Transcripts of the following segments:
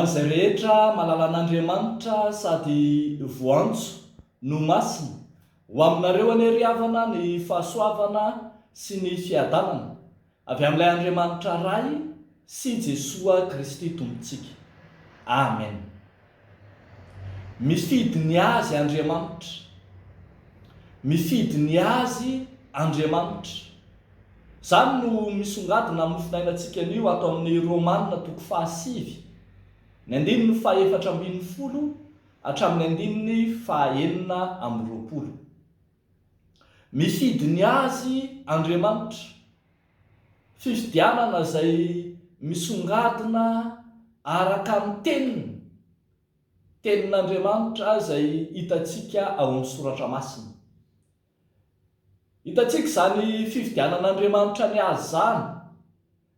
an'izay rehetra malala an'Andriamanitra sady voantso no masina ho aminareo anie havana ny fahasoavana sy ny fiadanana avy amin'ilay Andriamanitra ray sy Jesoa Kristy tompontsika. Amen. Mifidy ny azy Andriamanitra. Mifidy ny azy Andriamanitra. Zany no misongadina amin'ny finainantsika anio ato amin'ny ROMANA 9.14 hatramin'ny 9.20. Mifidy ny azy Andriamanitra. Fifidianana izay misongadina araka amin'ny tenin'Andriamanitra izay hitantsika ao amin'ny Soratra Masina. Hitantsika izany fifidianan'Andriamanitra ny azy zany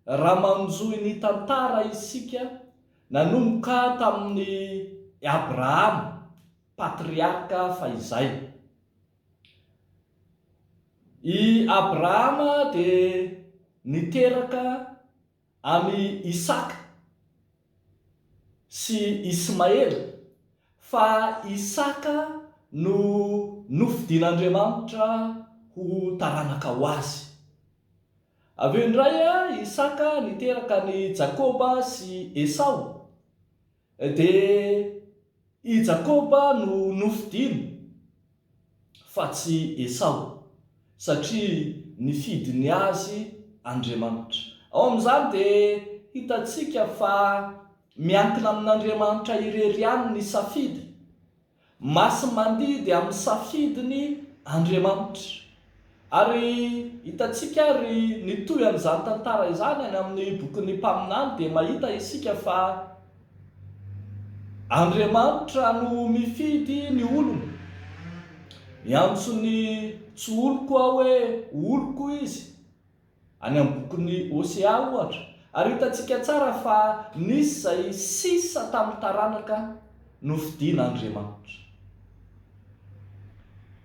raha manjohy ny tantara isika nanomboka tamin'ny Abrahama, patriarka fahizay. I Abrahama dia niteraka amin'ny Isaka sy Ismaely, fa Isaka no nofidian'Andriamanitra ho taranaka ho azy. Avy eo indray Isaka niteraka ny Jakoba sy Esau, dia i Jakoba no nofidiny fa tsy Esau, satria nifidy ny azy Andriamanitra. Ao amin'izany dia hitantsika fa miankina amin'Andriamanitra irery ihany ny safidy. Masy mandihy dia amin'ny safidiny Andriamanitra. Ary hitantsika ry nitoy an'izany tantara izany any amin'ny bokin'ny mpaminany dia mahita isika fa Andriamanitra no mifidy ny olona. Miantsony tsy oloko aho hoe oloko izy any amin'ny bokin'ny Hosea ohatra. Ary hitantsika tsara fa nisy izay sisa tamin'ny taranaka nofidian'Andriamanitra.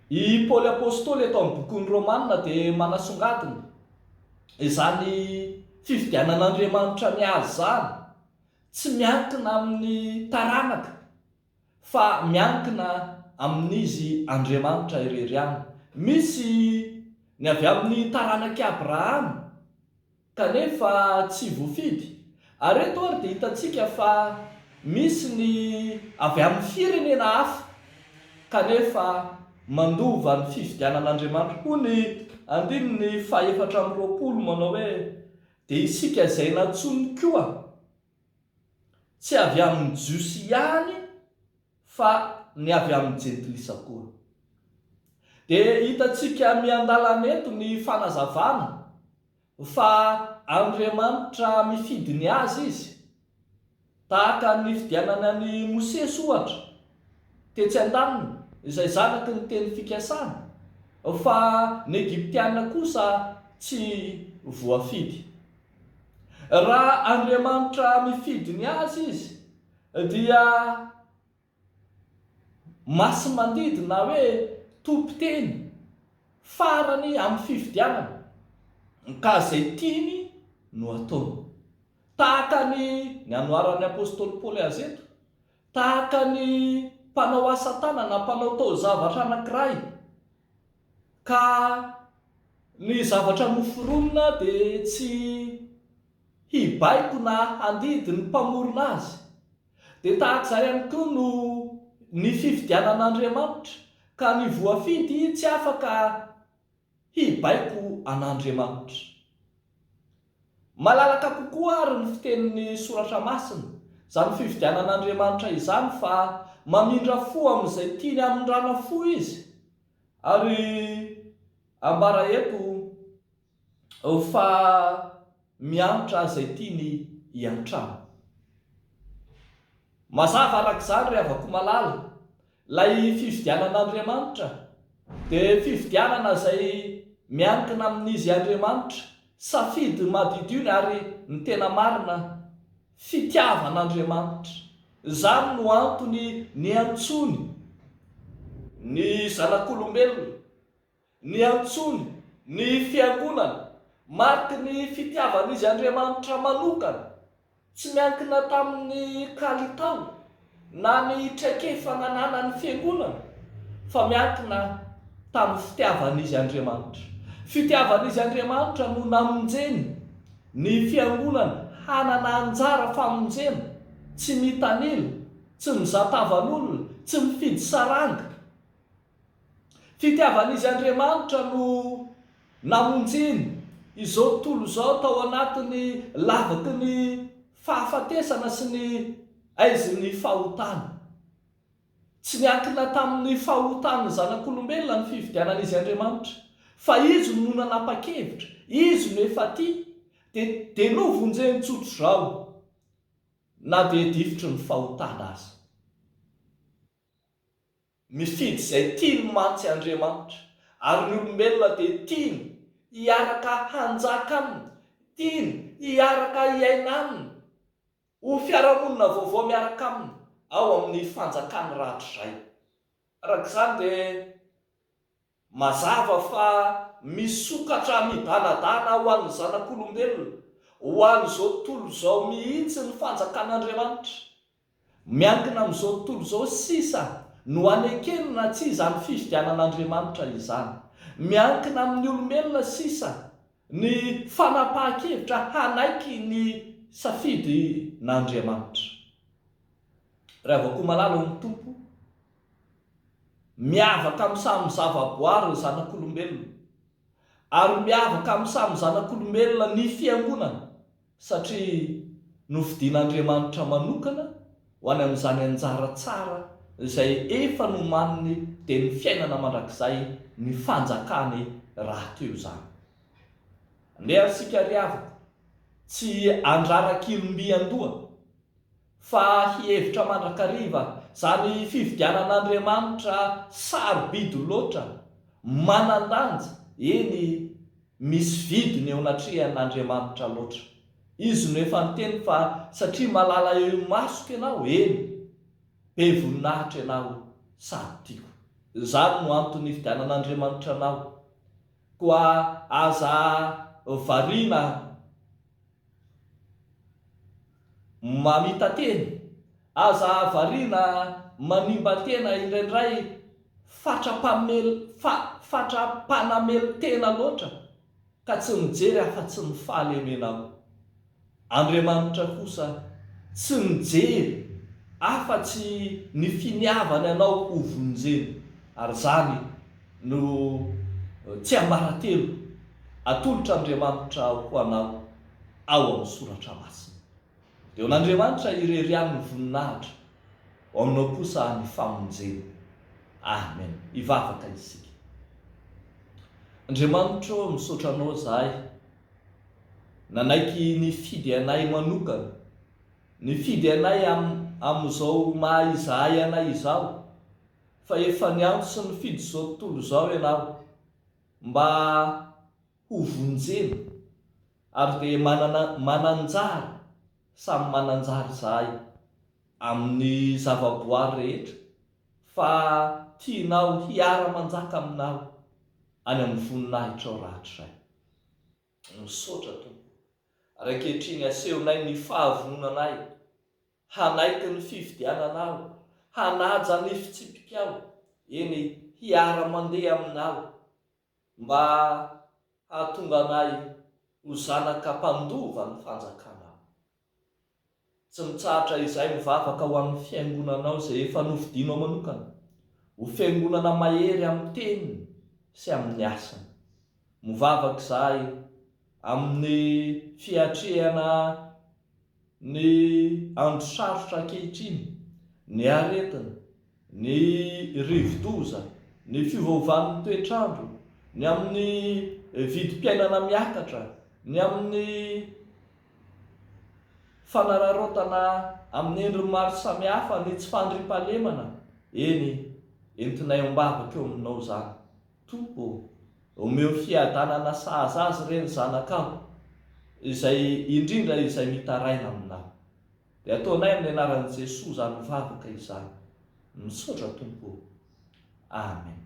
I Paoly apôstôly eto amin'ny bokin'ny Romanina dia manasongadina izany fifidianan'Andriamanitra ny azy zany tsy miankina amin'ny taranaka fa miankina amin'izy Andriamanitra irery ihany. Misy ny avy amin'ny taranak'i Abrahama kanefa tsy voafidy. Ary eto ary dia hitantsika fa misy ny avy amin'ny firenena hafa kanefa mandova ny fifidianan'Andriamanitra. Hoy ny 2:4 manao hoe dia isika izay nantsony koa tsy avy amin'ny jiosy ihany fa ny avy amin'ny jentilisa koa. Dia hitantsika miandalana eto ny fanazavana fa Andriamanitra mifidy ny azy izy, tahaka ny fifidianany an'i Mosesy ohatra tetsy an-daniny izay zanaky ny teny fikasana, fa ny Egyptiana kosa tsy voafidy. Raha Andriamanitra mifidy ny azy izy dia masy mandidina hoe tompo-teny farany amin'ny fifidianana, ka izay tiany no ataony. Tahaka ny anoharan'ny apôstôly Paoly azy eto, tahaka ny mpanao asa tanana, mpanao taozavatra anankiray, ka ny zavatra noforonina dia tsy hibaiko na handidy ny mpamorona azy. Dia tahaka izay ihany koa no ny fifidianan'Andriamanitra, ka ny voafidy tsy afaka hibaiko an'Andriamanitra. Malalaka kokoa ary ny fitenin'ny Soratra Masina, izany fifidianan'Andriamanitra izany fa mamindra-fo amin'izay tiany hamindrana fo izy. Ary ambara eto fa miantra izay tiany hiantrana. Mazava arak'izany rehavako malala, ilay fifidianan'Andriamanitra dia fifidianana izay miankina amin'izy Andriamanitra, safidy madidiny ary ny tena marina fitiavan'Andriamanitra. Izany no antony niantsony ny zanak'olombelona, niantsony ny fiangonana, mariky ny fitiavan'izy Andriamanitra manokana tsy miankina tamin'ny kalitao na ny traikefananana ny fiangonana, fa miankina tamin'ny fitiavan'izy Andriamanitra. Fitiavan'izy Andriamanitra no namonjeny ny fiangonana hanana anjara famonjena, tsy mitanila, tsy mizatavan'olona, tsy mifidy saranga. Fitiavan'izy Andriamanitra no namonjeny izao tontolo izao tao anatin'ny lavaky ny fahafatesana sy ny aizin'ny fahotana. Tsy miankina tamin'ny fahotan'ny zanak'olombelona ny fifidianan'izy Andriamanitra, fa izy no nanapa-kevitra, izy no efa tia, dia novonjeny tsotro zao na dia difitry ny fahotana azy. Mifidy izay tiany mantsy Andriamanitra, ary ny olombelona dia tiany hiaraka hanjaka aminy, tiany hiaraka hiaina aminy, ho fiarahamonina vaovao miaraka aminy ao amin'ny fanjakany rahatrizay. Arak'izany dia mazava fa misokatra midanadana ho an'ny zanak'olombelona, ho an'izao tontolo izao mihitsy ny fanjakan'Andriamanitra. Miankina amin'izao tontolo izao sisa no anekenina tsy izany fifidianan'Andriamanitra izany. Miankina amin'ny olombelona sisa ny fanapahan-kevitra hanaiky ny safidy n'Andriamanitra. Raha vao koa malala ny tompo, miavaka amin'ny samy zavaboary ny zanak'olombelona, ary miavaka amin'ny samy zanak'olombelona ny fiangonana, satria nofidian'Andriamanitra manokana ho any amin'izany anjara tsara izay efa nomaniny dia ny fiainana mandrakizay ny fanjakany raha teo izany. Andeha isika riavaka, tsy andrarak'ilombian-doha, fa hihevitra mandrakariva zany fifidianan'Andriamanitra sarobidy loatra, manan-danja, eny misy vidiny eo anatrihan'Andriamanitra loatra. Izy no efa niteny fa satria malala eo masoka ianao, eny be voninahitra ianao sady tiako. Izany no antony hifidianan'Andriamanitra anao. Koa aza variana mamita teny, aza variana manimba tena indraindray fatrapanamelo tena loatra, ka tsy mijery afa-tsy ny fahalemenao. Andriamanitra kosa tsy mijery afa-tsy ny finiavana ianao ho vonjeny, ary zany no tsy ambaratelo atolotra Andriamanitra ho anao ao amin'ny Soratra Masina. Dia n'Andriamanitra irerian'ny voninahitra, ho aminao kosa ny famonjena. Amen. Ivavaka isika. Andriamanitra, misaotra anao zahay, nanaiky nifidy anay manokana, nifidy anay amin'izao maha izahay anay izao, fa efa nianto sy nifidy izao tontolo izao ianao mba ho vonjena, ary dia mananjara, samy mananjara zahay amin'ny zavaboary rehetra, fa tianao hiara-manjaka aminao any amin'ny voninahitra ao rahatrizay. Misaotra Tompo, ary ankehitriny asehonay ny fahavononanay, hanaiky ny fifidiananao, hanaja ny fitsipikao, eny hiara-mandeha aminao, mba hahatonga anay ho zanaka mpandova ny fanjakanao. Tsy mitsahatra izay mivavaka ho amin'ny fiangonanao izay efa nofidinao manokana, ho fiangonana mahery amin'ny teniny sy amin'ny asany. Mivavaka izahay amin'ny fiatrehana ny andro sarotra ankehitriny, ny aretina, ny rivo-doza, ny fiovaovan'ny toetrandro, ny amin'ny vidim-piainana miakatra, ny amin'ny fanararotana amin'ny endriny maro samihafa, ny tsy fandriam-pahalemana. Eny, entinay ambavaka eo aminao zany. Tompo, omeo fiadanana sahaza azy ireny zanakao, izay indrindra izay mitaraina aminao. Dia ataonay amin'ny anaran'i Jesosy zany mivavaka izany. Misaotra Tompo. Amen.